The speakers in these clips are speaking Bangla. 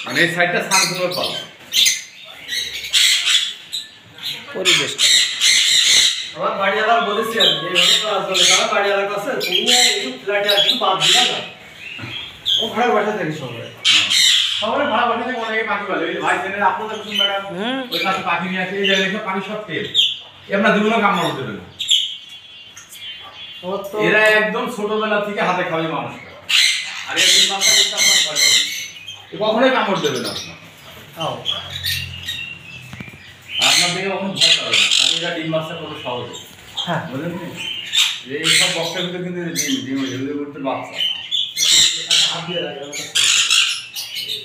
মানে এই সাইডটা সানকুনোর পাল পরিবেশ আমার বাড়িওয়ালা বলেছি আমি এইভাবে কাজ করে তারা বাড়িওয়ালার কাছে তুমি একটু ফ্ল্যাটে একটু বাদ দিলা না ও ভাড়া বাসা থেকে সবাই সবাই ভাড়া বাসা থেকে অনেকে পাখি পালে ভাই জেনে আপনাদের কুসুম ম্যাডাম ওই কাছে পাখি নিয়ে আসে এই জায়গায় দেখে পাখি সব তেল আপনার জীবনে কামড় হতে দেবে না এরা একদম ছোটবেলা থেকে হাতে খাওয়াই মানুষ আর এই ডিম বাচ্চা করতে আপনার ভয় করবে কখনোই কামড় দেবে না আপনার দিকে কখনো ভয় করবে না কারণ এরা ডিম বাচ্চা করতে সহজে হ্যাঁ বুঝলেন এই সব বক্সের ভিতরে কিন্তু ডিম এগুলো করতে বাচ্চা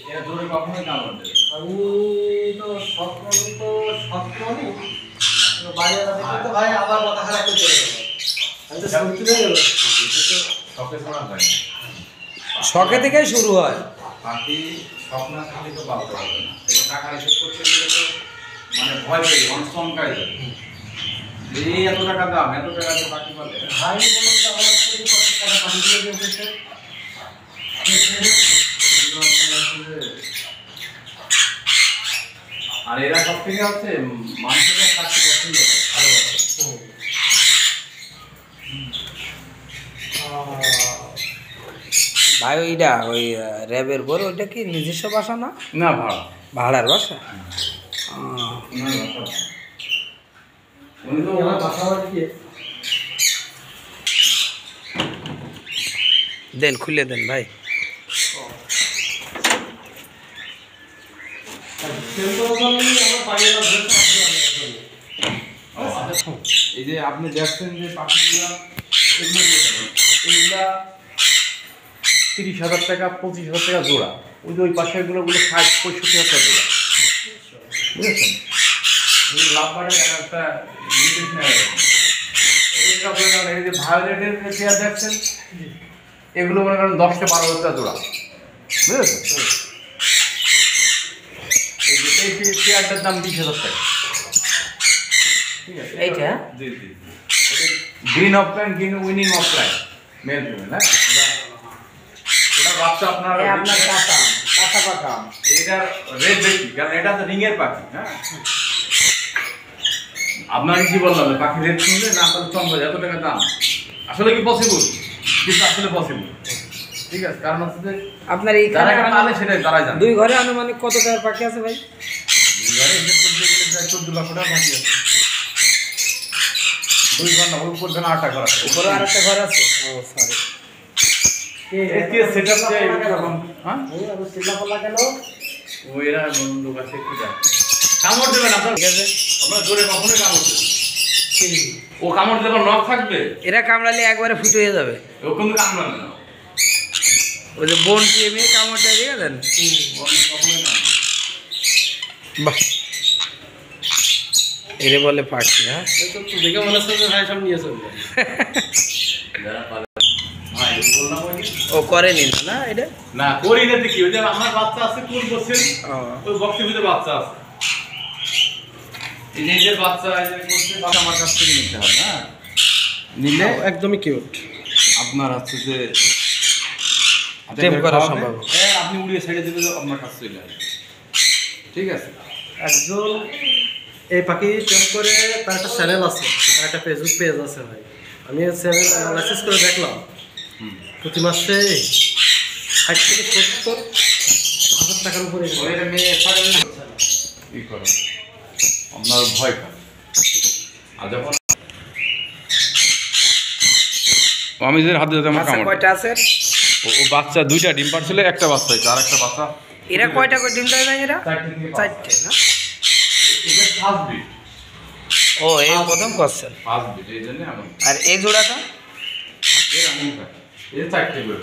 এরা জোরে কখনোই কামড় দেবে আমি তো সৎকর্মী বাড়িওয়ালা দেখে তো ভাই আবার মাথা খারাপ করে চলে গেল আমি তো শুনতে গেল শখে শোনা হয় না শখে থেকেই শুরু হয় পাখি স্বপ্ন থাকলে তো বাড়তে পারবে না এটা টাকা হিসেব করতে গেলে তো মানে ভয় পেয়ে অনেক চমকায় যাবে এই এত টাকা দাম এত টাকা দিয়ে পাখি পালে ভাই বলুন তো আমার কাছে কত টাকা পাঠিয়ে দিয়ে দিয়েছে আর এরা সব থেকে হচ্ছে মানুষের কাছে পছন্দ করে ভালোবাসে ভাই ওইটা ওই র্যাবের বড় ওইটা কি নিজস্ব বাসা না না ভাড়া ভাড়ার বাসা উনি তো আমার বাসা বাড়ি দেন খুলে দেন ভাই এই যে আপনি দেখছেন যে পাখিগুলা এইগুলা 30,000 টাকা 25,000 টাকা জোড়া ওই যে ওই পাশের গুলো 60-65,000 টাকা জোড়া বুঝেছেন লাভ বাড়ে একটা এই যে ভায়োলেটের চেয়ার দেখছেন এগুলো মনে করেন 10-12,000 টাকা জোড়া বুঝেছেন এই চেয়ারটার দাম 20,000 টাকা ঠিক আছে এইটা G G green offline green winning offline male female হ্যাঁ ওটা বাচ্চা আপনার আপনার কাঁচা পাখা এটার রেট বেশি কারণ এটা তো রিং এর পাখি হ্যাঁ আপনার কি বললাম পাখি রেট শুনলে না তাহলে চমকে এত টাকা দাম আসলে কি পসিবল কিন্তু আসলে পসিবল ঠিক আছে কারণ হচ্ছে যে আপনার এই যারা এটা পালে সেটাই তারাই জানে দুই ঘরে আনুমানিক কত টাকার পাখি আছে ভাই ঘরে হিসেব করতে গেলে প্রায় 14 লাখ টাকা পাখি আছে 2 ঘর না ওর উপর যেন 8টা ঘর আছে উপরে আরেকটা ঘর আছে ও সরি এতে সেটআপ যে এরকম হ্যাঁ আমি চিল্লা পাল্লা কেন ওইরা বন্ধু কাছে একটু যায় কামড় দেবেন আপনার ঠিক আছে আপনার জোরে কখনোই কামড় দেবেন ও কামড় দেবার নখ থাকবে এরা কামড়ালে একবারে ফুটে হয়ে যাবে ও কিন্তু কামড়াবে না ওই যে বোন দিয়ে মেয়ে কামড়টা দিয়ে দেন কখনোই না বাহ এরে বলে পাখি হ্যাঁ তো দেখে মনে হচ্ছে যে ভাই সব নিয়ে চলবে যারা পালে ভাই বললাম ওই ও করেনি না এটা না করি না দেখি ওই যে আমার বাচ্চা আছে কোন বছর ও ওই বক্সের ভিতরে বাচ্চা আছে এই যে নিজের বাচ্চা এই যে করতে বাচ্চা আমার কাছ থেকে নিতে হবে হ্যাঁ নিলে একদমই কিউট আপনার হচ্ছে যে টেম করা সম্ভব আপনি উড়িয়ে ছেড়ে দিলে আপনার কাছে চলে আসবে ঠিক আছে একজন এই পাখি টেম করে তার একটা চ্যানেল আছে আর একটা ফেসবুক পেজ আছে ভাই আমি চ্যানেল অ্যানালাইসিস করে দেখলাম প্রতি মাসে 60 থেকে 70,000 টাকার উপরে ওই মেয়ে কি করো আপনার ভয় পায় আর যখন আমি যে হাতে আমার বাচ্চা কামড় কয়টা আছে ও বাচ্চা দুইটা ডিম পারছিল একটা বাচ্চা হয়েছে আর একটা বাচ্চা এরা কয়টা করে ডিম দেয় ভাই এরা 4টে না এটা ফার্স্ট বিট ও এই প্রথম কোশ্চেন ফার্স্ট বিট এই জন্য আমি আর এই জোড়াটা এর আমি এই 4টে করে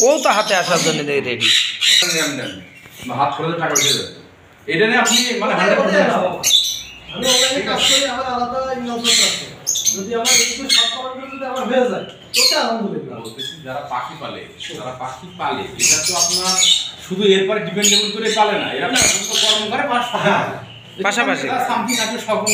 ও তো হাতে আসার জন্য রেডি হাত করে টাকা উঠে যাবে এটা নিয়ে আপনি মানে 100% আমি অনলাইনে কাজ করি আমার আলাদা ইনভেস্ট আছে যদি আমার একটু শর্ট করার যদি আমার হয়ে যায় তোকে আলহামদুলিল্লাহ বলতেছি যারা পাখি পালে এটা তো আপনার শুধু এরপরে ডিপেন্ডেবল করে পালে না এরা তো কর্ম করে পাশাপাশি সামথিং আছে সকল